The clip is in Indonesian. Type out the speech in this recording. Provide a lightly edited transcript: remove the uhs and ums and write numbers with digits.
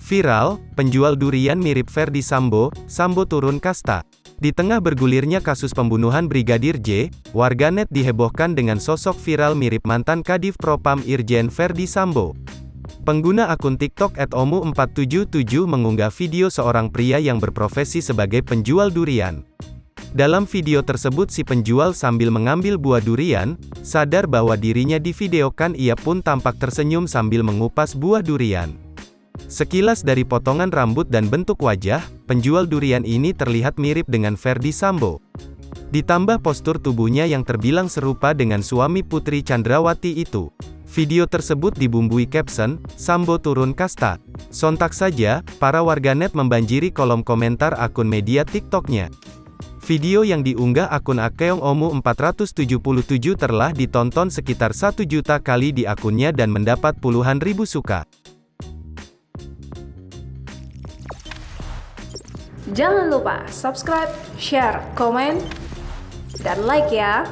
Viral, penjual durian mirip Ferdy Sambo, Sambo turun kasta. Di tengah bergulirnya kasus pembunuhan Brigadir J, warganet dihebohkan dengan sosok viral mirip mantan Kadif Propam Irjen Ferdy Sambo. Pengguna akun TikTok @omu477 mengunggah video seorang pria yang berprofesi sebagai penjual durian. Dalam video tersebut si penjual sambil mengambil buah durian, sadar bahwa dirinya divideokan, ia pun tampak tersenyum sambil mengupas buah durian. Sekilas dari potongan rambut dan bentuk wajah, penjual durian ini terlihat mirip dengan Ferdy Sambo. Ditambah postur tubuhnya yang terbilang serupa dengan suami Putri Chandrawati itu. Video tersebut dibumbui caption, "Sambo turun kasta." Sontak saja, para warganet membanjiri kolom komentar akun media TikToknya. Video yang diunggah akun @omu477 telah ditonton sekitar 1 juta kali di akunnya dan mendapat puluhan ribu suka. Jangan lupa subscribe, share, komen, dan like ya!